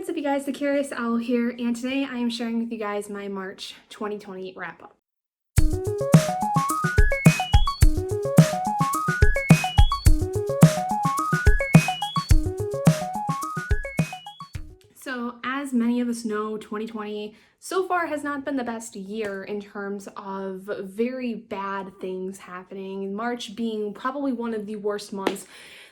what's up you guys, the Curious Owl here, and today I am sharing with you guys my March 2020 wrap-up. So as many of us know, 2020 so far has not been the best year in terms of very bad things happening, March being probably one of the worst months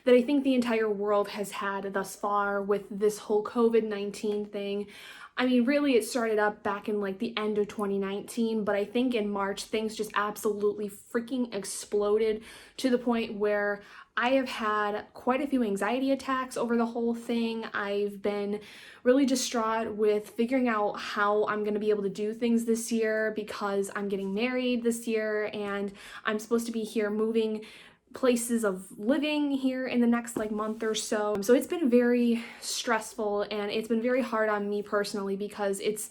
that I think the entire world has had thus far with this whole COVID-19 thing. I mean, really it started up back in like the end of 2019, but I think in March things just absolutely freaking exploded to the point where I have had quite a few anxiety attacks over the whole thing. I've been really distraught with figuring out how I'm going to be able to do things this year because I'm getting married this year and I'm supposed to be here moving places of living here in the next like month or so. So it's been very stressful and it's been very hard on me personally because it's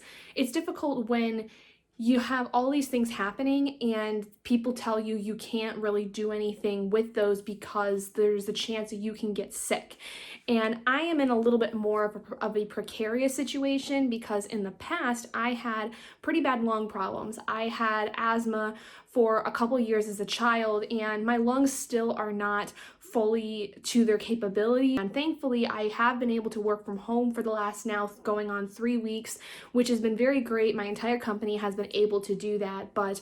difficult when you have all these things happening and people tell you you can't really do anything with those because there's a chance that you can get sick. And I am in a little bit more of a precarious situation because in the past I had pretty bad lung problems. I had asthma for a couple years as a child and my lungs still are not fully to their capability, and thankfully I have been able to work from home for the last now going on 3 weeks, which has been very great. My entire company has been able to do that, but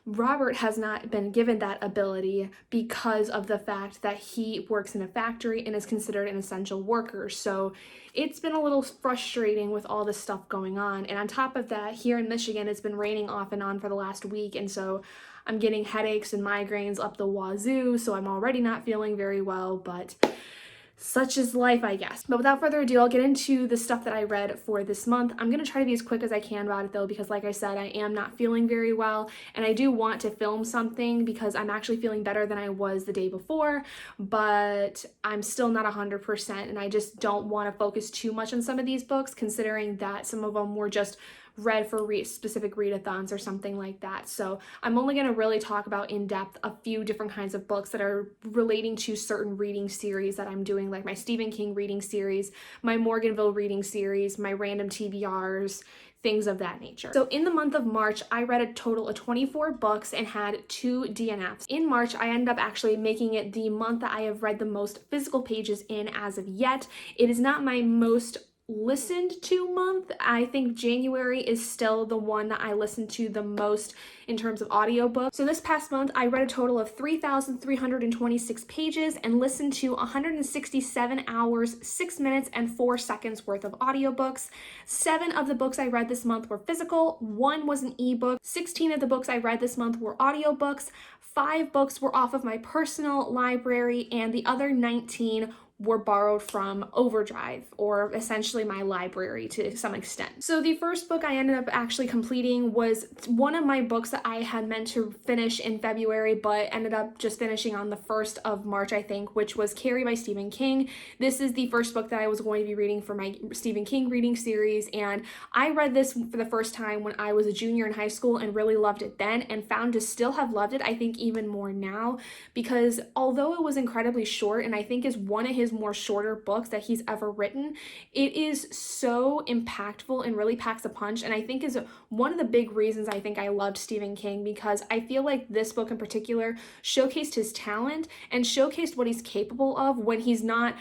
Robert has not been given that ability because of the fact that he works in a factory and is considered an essential worker. So it's been a little frustrating with all this stuff going on. And on top of that, here in Michigan, it's been raining off and on for the last week. And so I'm getting headaches and migraines up the wazoo. So I'm already not feeling very well, but such is life, I guess. But without further ado, I'll get into the stuff that I read for this month. I'm going to try to be as quick as I can about it though, because like I said, I am not feeling very well and I do want to film something because I'm actually feeling better than I was the day before, but I'm still not 100% and I just don't want to focus too much on some of these books considering that some of them were just read for specific readathons or something like that. So I'm only going to really talk about in depth a few different kinds of books that are relating to certain reading series that I'm doing, like my Stephen King reading series, my Morganville reading series, my random TBRs, things of that nature. So in the month of March, I read a total of 24 books and had 2 DNFs. In March, I ended up actually making it the month that I have read the most physical pages in as of yet. It is not my most listened to month. I think January is still the one that I listened to the most in terms of audiobooks. So this past month, I read a total of 3,326 pages and listened to 167 hours, 6 minutes, and 4 seconds worth of audiobooks. 7 of the books I read this month were physical, 1 was an ebook, 16 of the books I read this month were audiobooks, 5 books were off of my personal library, and the other 19 were borrowed from Overdrive, or essentially my library to some extent. So the first book I ended up actually completing was one of my books that I had meant to finish in February, but ended up just finishing on the 1st of March, I think, which was Carrie by Stephen King. This is the first book that I was going to be reading for my Stephen King reading series, and I read this for the first time when I was a junior in high school and really loved it then, and found to still have loved it, I think, even more now, because although it was incredibly short, and I think is one of his more shorter books that he's ever written, it is so impactful and really packs a punch, and I think is one of the big reasons I think I loved Stephen King, because I feel like this book in particular showcased his talent and showcased what he's capable of when he's not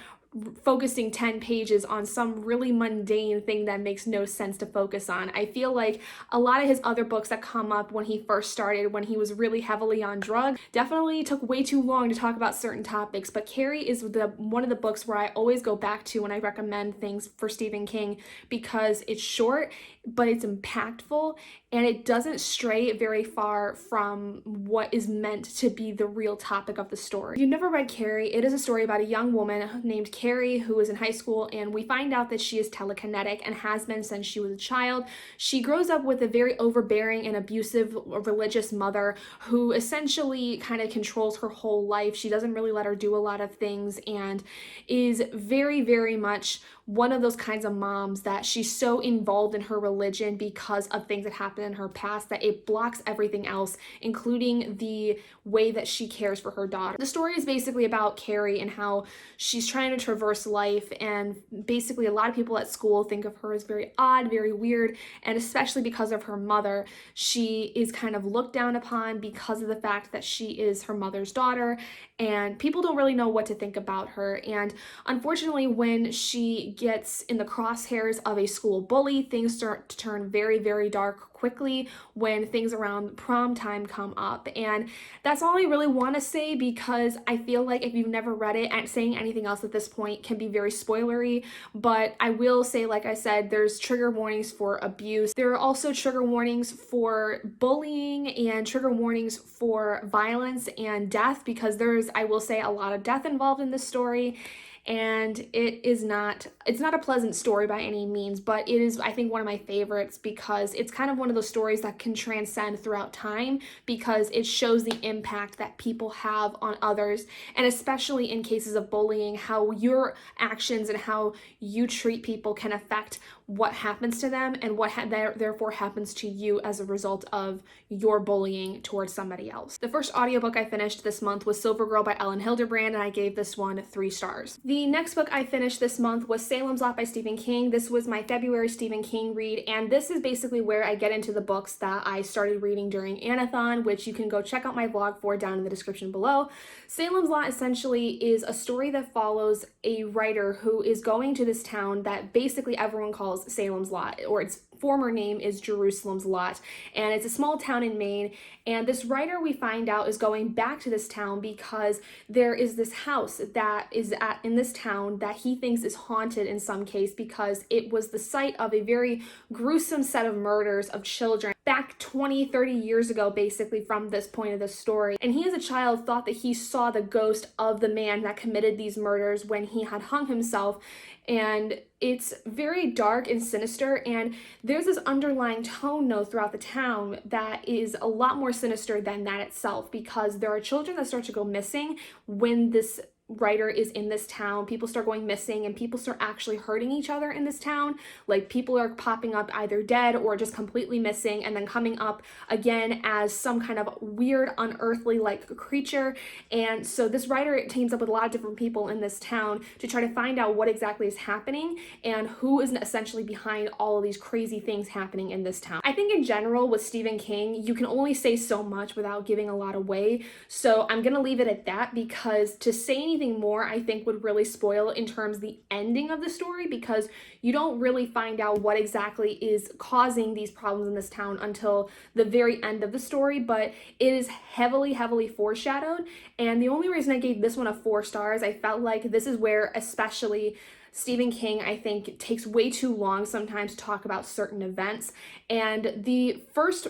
focusing 10 pages on some really mundane thing that makes no sense to focus on. I feel like a lot of his other books that come up when he first started, when he was really heavily on drugs, definitely took way too long to talk about certain topics, but Carrie is one of the books where I always go back to when I recommend things for Stephen King because it's short, but it's impactful and it doesn't stray very far from what is meant to be the real topic of the story. If you've never read Carrie, it is a story about a young woman named Carrie who is in high school, and we find out that she is telekinetic and has been since she was a child. She grows up with a very overbearing and abusive religious mother who essentially kind of controls her whole life. She doesn't really let her do a lot of things and is very, very much one of those kinds of moms that she's so involved in her religion because of things that happened in her past that it blocks everything else, including the way that she cares for her daughter. The story is basically about Carrie and how she's trying to introverse life, and basically a lot of people at school think of her as very odd, very weird, and especially because of her mother, she is kind of looked down upon because of the fact that she is her mother's daughter, and people don't really know what to think about her. And unfortunately, when she gets in the crosshairs of a school bully, things start to turn very, very dark quickly when things around prom time come up. And that's all I really want to say, because I feel like if you've never read it, and saying anything else at this point can be very spoilery. But I will say, like I said, there's trigger warnings for abuse. There are also trigger warnings for bullying and trigger warnings for violence and death, because there's, I will say, a lot of death involved in this story. And it's not a pleasant story by any means, but it is, I think, one of my favorites, because it's kind of one of those stories that can transcend throughout time, because it shows the impact that people have on others, and especially in cases of bullying, how your actions and how you treat people can affect what happens to them, and what therefore happens to you as a result of your bullying towards somebody else. The first audiobook I finished this month was Silver Girl by Elin Hilderbrand, and I gave this one 3 stars. The next book I finished this month was Salem's Lot by Stephen King. This was my February Stephen King read, and this is basically where I get into the books that I started reading during ANAthon, which you can go check out my blog for down in the description below. Salem's Lot essentially is a story that follows a writer who is going to this town that basically everyone calls Salem's Lot, or its former name is Jerusalem's Lot, and it's a small town in Maine. And this writer, we find out, is going back to this town because there is this house that is in this town that he thinks is haunted in some case, because it was the site of a very gruesome set of murders of children back 20-30 years ago, basically, from this point of the story. And he as a child thought that he saw the ghost of the man that committed these murders when he had hung himself. And it's very dark and sinister, and there's this underlying tone, though, throughout the town that is a lot more sinister than that itself, because there are children that start to go missing when this writer is in this town. People start going missing, and people start actually hurting each other in this town. Like, people are popping up either dead or just completely missing, and then coming up again as some kind of weird, unearthly like creature. And so this writer teams up with a lot of different people in this town to try to find out what exactly is happening and who is essentially behind all of these crazy things happening in this town. I think in general with Stephen King, you can only say so much without giving a lot away. So I'm gonna leave it at that, because to say anything more I think would really spoil in terms of the ending of the story, because you don't really find out what exactly is causing these problems in this town until the very end of the story. But it is heavily foreshadowed, and the only reason I gave this one a 4 stars, I felt like this is where especially Stephen King, I think, takes way too long sometimes to talk about certain events. And the first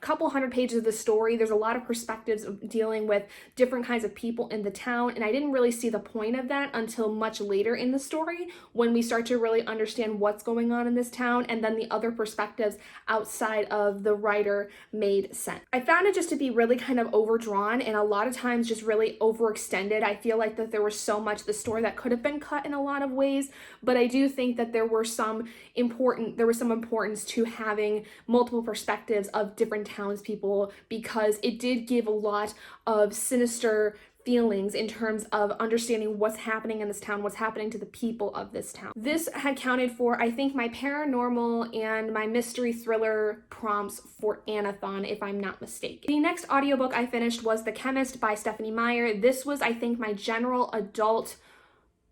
couple hundred pages of the story, there's a lot of perspectives of dealing with different kinds of people in the town, and I didn't really see the point of that until much later in the story, when we start to really understand what's going on in this town, and then the other perspectives outside of the writer made sense. I found it just to be really kind of overdrawn, and a lot of times just really overextended. I feel like that there was so much of the story that could have been cut in a lot of ways, but I do think that there was some importance to having multiple perspectives of different townspeople, because it did give a lot of sinister feelings in terms of understanding what's happening in this town, what's happening to the people of this town. This had counted for, I think, my paranormal and my mystery thriller prompts for ANAthon, if I'm not mistaken. The next audiobook I finished was The Chemist by Stephanie Meyer. This was, I think, my general adult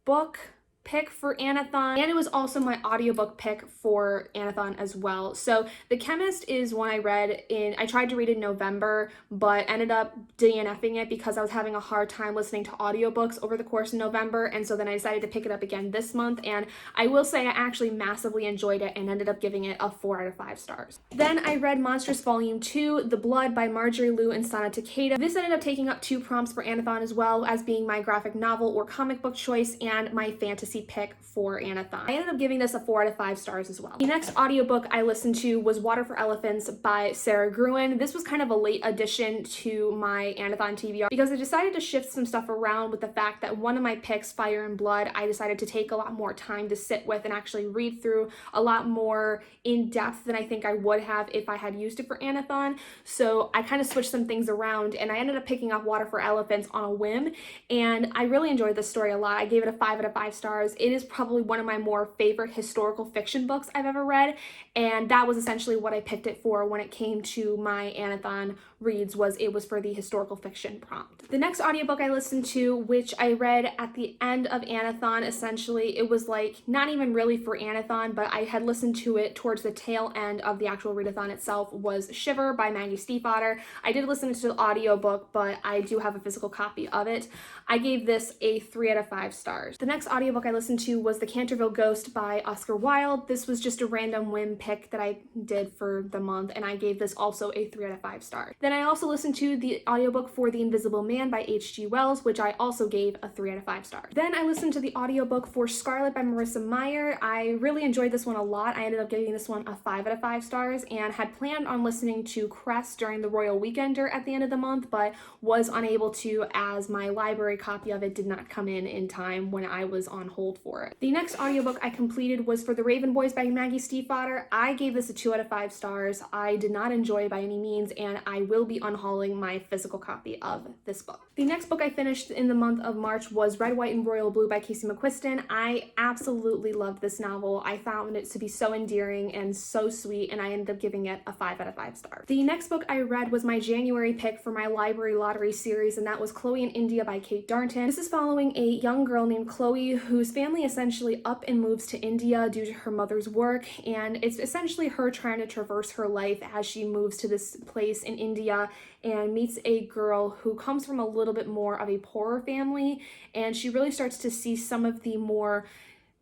book pick for ANAthon, and it was also my audiobook pick for ANAthon as well. So The Chemist is one I tried to read in November, but ended up DNFing it because I was having a hard time listening to audiobooks over the course of November, and so then I decided to pick it up again this month, and I will say I actually massively enjoyed it and ended up giving it a 4 out of 5 stars. Then I read Monstrous Volume 2, The Blood by Marjorie, and Takeda. This ended up taking up 2 prompts for ANAthon, as well as being my graphic novel or comic book choice and my fantasy fantasy pick for ANAthon. I ended up giving this a 4 out of 5 stars as well. The next audiobook I listened to was Water for Elephants by Sara Gruen. This was kind of a late addition to my ANAthon TBR because I decided to shift some stuff around with the fact that one of my picks, Fire and Blood, I decided to take a lot more time to sit with and actually read through a lot more in depth than I think I would have if I had used it for ANAthon. So I kind of switched some things around and I ended up picking up Water for Elephants on a whim, and I really enjoyed this story a lot. I gave it a 5 out of 5 stars. It is probably one of my more favorite historical fiction books I've ever read, and that was essentially what I picked it for when it came to my ANAthon reads. It was for the historical fiction prompt. The next audiobook I listened to, which I read at the end of ANAthon, essentially it was like not even really for ANAthon, but I had listened to it towards the tail end of the actual readathon itself, was Shiver by Maggie Stiefvater. I did listen to the audiobook, but I do have a physical copy of it. I gave this a 3 out of 5 stars. The next audiobook I listened to was The Canterville Ghost by Wilde. This was just a random whim pick that I did for the month, and I gave this also a 3 out of 5 stars. Then I also listened to the audiobook for The Invisible Man by H.G. Wells, which I also gave a 3 out of 5 stars. Then I listened to the audiobook for Scarlet by Marissa Meyer. I really enjoyed this one a lot. I ended up giving this one a 5 out of 5 stars and had planned on listening to Crest during the Royal Weekender at the end of the month, but was unable to as my library copy of it did not come in time when I was on hold for it. The next audiobook I completed was for The Raven Boys by Maggie Stiefvater. I gave this a 2 out of 5 stars. I did not enjoy it by any means, and I will be unhauling my physical copy of this book. The next book I finished in the month of March was Red, White, and Royal Blue by Casey McQuiston. I absolutely loved this novel. I found it to be so endearing and so sweet, and I ended up giving it a 5 out of 5 stars. The next book I read was my January pick for my library lottery series, and that was Chloe in India by Kate Darnton. This is following a young girl named Chloe whose family essentially up and moves to India due to her mother's work, and it's essentially her trying to traverse her life as she moves to this place in India and meets a girl who comes from a little bit more of a poorer family, and she really starts to see some of the more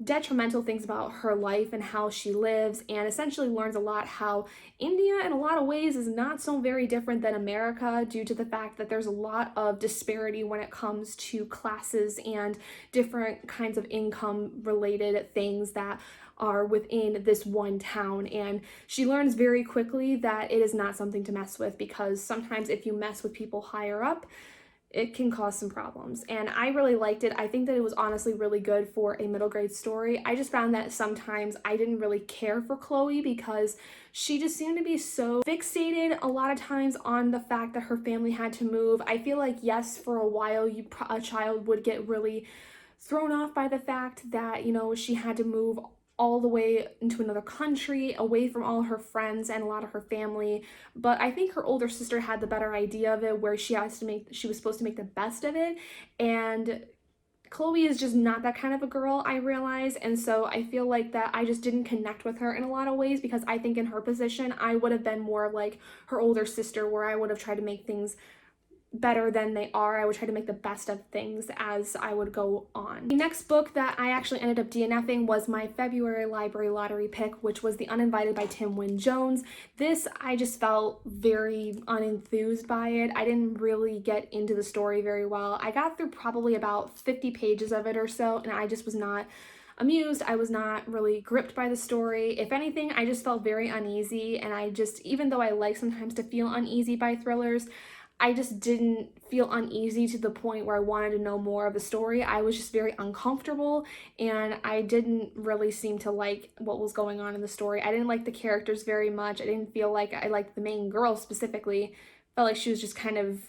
detrimental things about her life and how she lives, and essentially learns a lot how India in a lot of ways is not so very different than America due to the fact that there's a lot of disparity when it comes to classes and different kinds of income related things that are within this one town. And she learns very quickly that it is not something to mess with, because sometimes if you mess with people higher up, it can cause some problems. And I really liked it. I think that it was honestly really good for a middle grade story. I just found that sometimes I didn't really care for Chloe because she just seemed to be so fixated a lot of times on the fact that her family had to move. I feel like, yes, for a while a child would get really thrown off by the fact that, you know, she had to move all the way into another country, away from all her friends and a lot of her family. But I think her older sister had the better idea of it, where she was supposed to make the best of it. And Chloe is just not that kind of a girl, I realize. And so I feel like that I just didn't connect with her in a lot of ways, because I think in her position, I would have been more like her older sister, where I would have tried to make things better than they are. I would try to make the best of things as I would go on. The next book that I actually ended up DNFing was my February library lottery pick, which was The Uninvited by Tim Wynne Jones. This, I just felt very unenthused by it. I didn't really get into the story very well. I got through probably about 50 pages of it or so, and I just was not amused. I was not really gripped by the story. If anything, I just felt very uneasy, and even though I like sometimes to feel uneasy by thrillers, I just didn't feel uneasy to the point where I wanted to know more of the story. I was just very uncomfortable, and I didn't really seem to like what was going on in the story. I didn't like the characters very much. I didn't feel like I liked the main girl specifically. Felt like she was just kind of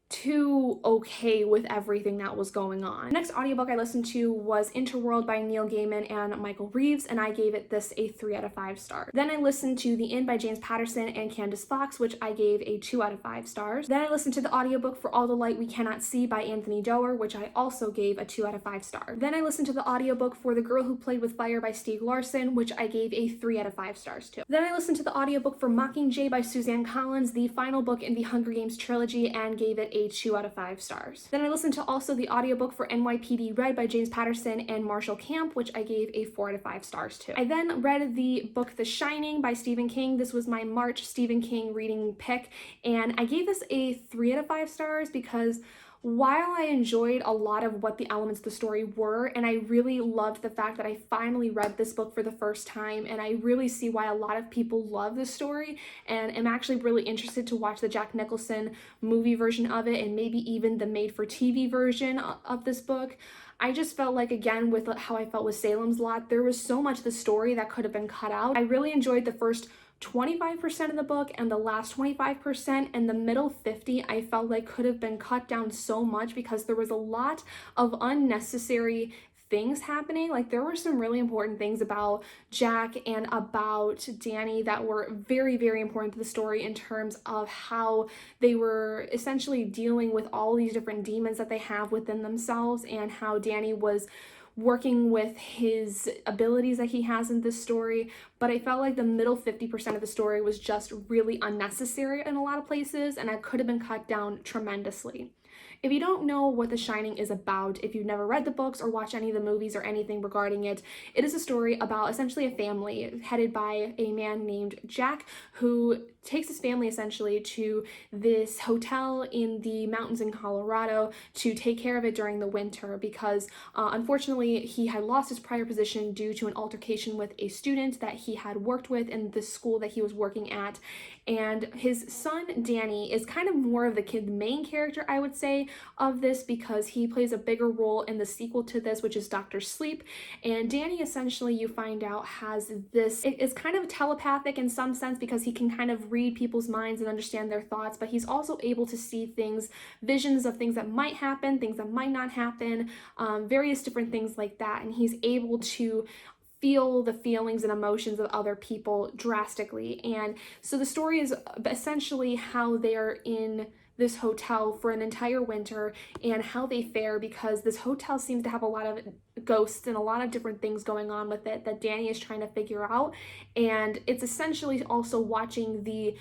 too okay with everything that was going on. The next audiobook I listened to was Interworld by Neil Gaiman and Michael Reeves, and I gave it this a 3 out of 5 stars. Then I listened to The Inn by James Patterson and Candace Fox, which I gave a 2 out of 5 stars. Then I listened to the audiobook for All the Light We Cannot See by Anthony Doerr, which I also gave a 2 out of 5 stars. Then I listened to the audiobook for The Girl Who Played with Fire by Stieg Larsson, which I gave a 3 out of 5 stars to. Then I listened to the audiobook for Mockingjay by Suzanne Collins, the final book in the Hunger Games trilogy, and gave it a 2 out of 5 stars. Then I listened to also the audiobook for NYPD Red by James Patterson and Marshall Camp, which I gave a 4 out of 5 stars to. I then read the book The Shining by Stephen King. This was my March Stephen King reading pick, and I gave this a 3 out of 5 stars because while I enjoyed a lot of what the elements of the story were, and I really loved the fact that I finally read this book for the first time, and I really see why a lot of people love this story, and am actually really interested to watch the Jack Nicholson movie version of it, and maybe even the made-for-TV version of this book. I just felt like, again, with how I felt with Salem's Lot, there was so much of the story that could have been cut out. I really enjoyed the first 25% of the book, and the last 25% and the middle 50 I felt like could have been cut down so much because there was a lot of unnecessary things happening. Like, there were some really important things about Jack and about Dani that were very, very important to the story in terms of how they were essentially dealing with all these different demons that they have within themselves, and how Dani was working with his abilities that he has in this story. But I felt like the middle 50% of the story was just really unnecessary in a lot of places, and it could have been cut down tremendously. If you don't know what The Shining is about, if you've never read the books or watched any of the movies or anything regarding it, it is a story about essentially a family headed by a man named Jack, who takes his family essentially to this hotel in the mountains in Colorado to take care of it during the winter because unfortunately he had lost his prior position due to an altercation with a student that he had worked with in the school that he was working at. And his son Dani is kind of more of the main character, I would say, of this, because he plays a bigger role in the sequel to this, which is Dr. Sleep. And Dani, essentially, you find out, has this, it is kind of telepathic in some sense because he can kind of read people's minds and understand their thoughts, but he's also able to see things, visions of things that might happen, things that might not happen, various different things like that. And he's able to feel the feelings and emotions of other people drastically. And so the story is essentially how they're in this hotel for an entire winter and how they fare, because this hotel seems to have a lot of ghosts and a lot of different things going on with it that Dani is trying to figure out. And it's essentially also watching the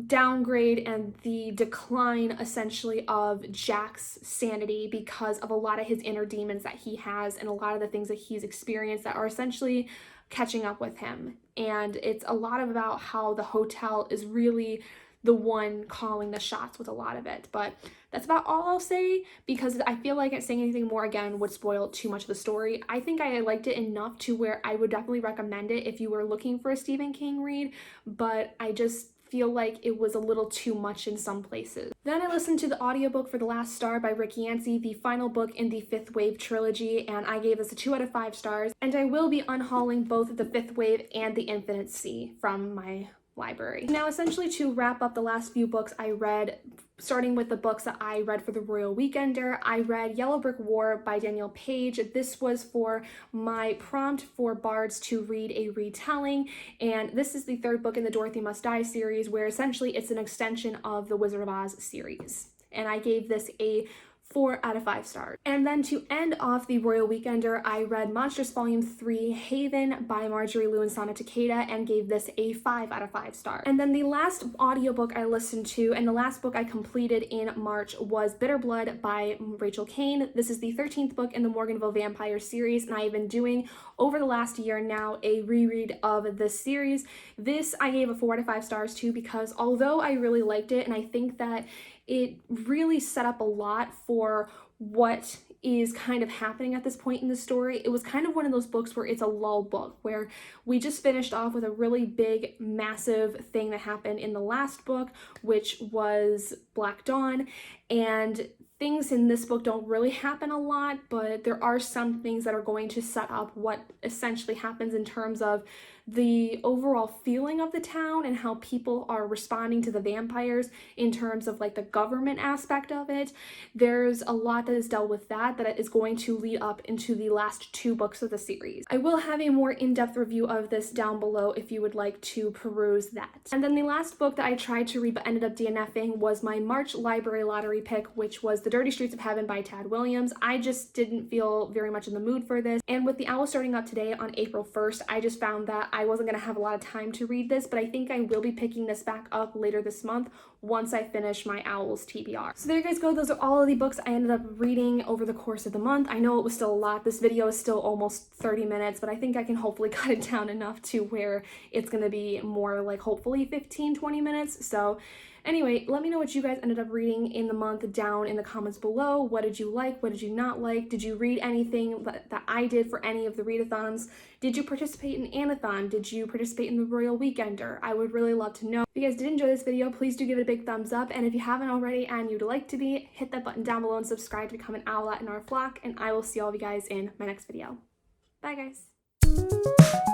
downgrade and the decline essentially of Jack's sanity because of a lot of his inner demons that he has and a lot of the things that he's experienced that are essentially catching up with him. And it's a lot about how the hotel is really the one calling the shots with a lot of it. But that's about all I'll say, because I feel like saying anything more again would spoil too much of the story. I think I liked it enough to where I would definitely recommend it if you were looking for a Stephen King read, but I just feel like it was a little too much in some places. Then I listened to the audiobook for The Last Star by Rick Yancey, the final book in the Fifth Wave trilogy, and I gave this a 2 out of 5 stars, and I will be unhauling both the Fifth Wave and the Infinite Sea from my library. Now, essentially, to wrap up the last few books I read, starting with the books that I read for the Royal Weekender, I read Yellow Brick War by Danielle Page. This was for my prompt for bards to read a retelling, and this is the 3rd book in the Dorothy Must Die series, where essentially it's an extension of the Wizard of Oz series. And I gave this a 4 out of 5 stars. And then to end off the Royal Weekender, I read Monstress Volume 3 Haven by Marjorie and Takeda and gave this a 5 out of 5 stars. And then the last audiobook I listened to and the last book I completed in March was Bitter Blood by Rachel Kane. This is the 13th book in the Morganville Vampire series, and I have been doing over the last year now a reread of this series. This I gave a 4 out of 5 stars to, because although I really liked it and I think that it really set up a lot for what is kind of happening at this point in the story, it was kind of one of those books where it's a lull book, where we just finished off with a really big, massive thing that happened in the last book, which was Black Dawn, and things in this book don't really happen a lot, but there are some things that are going to set up what essentially happens in terms of the overall feeling of the town and how people are responding to the vampires in terms of like the government aspect of it. There's a lot that is dealt with that is going to lead up into the last 2 books of the series. I will have a more in-depth review of this down below if you would like to peruse that. And then the last book that I tried to read but ended up DNFing was my March library lottery pick, which was The Dirty Streets of Heaven by Tad Williams. I just didn't feel very much in the mood for this, and with the owl starting up today on April 1st, I just found that I wasn't going to have a lot of time to read this, but I think I will be picking this back up later this month once I finish my Owls TBR. So there you guys go. Those are all of the books I ended up reading over the course of the month. I know it was still a lot. This video is still almost 30 minutes, but I think I can hopefully cut it down enough to where it's going to be more like hopefully 15-20 minutes. So Anyway, let me know what you guys ended up reading in the month down in the comments below. What did you like? What did you not like? Did you read anything that I did for any of the readathons? Did you participate in Anathon? Did you participate in the Royal Weekender? I would really love to know. If you guys did enjoy this video, please do give it a big thumbs up. And if you haven't already and you'd like to be, hit that button down below and subscribe to become an owlet in our flock. And I will see all of you guys in my next video. Bye, guys.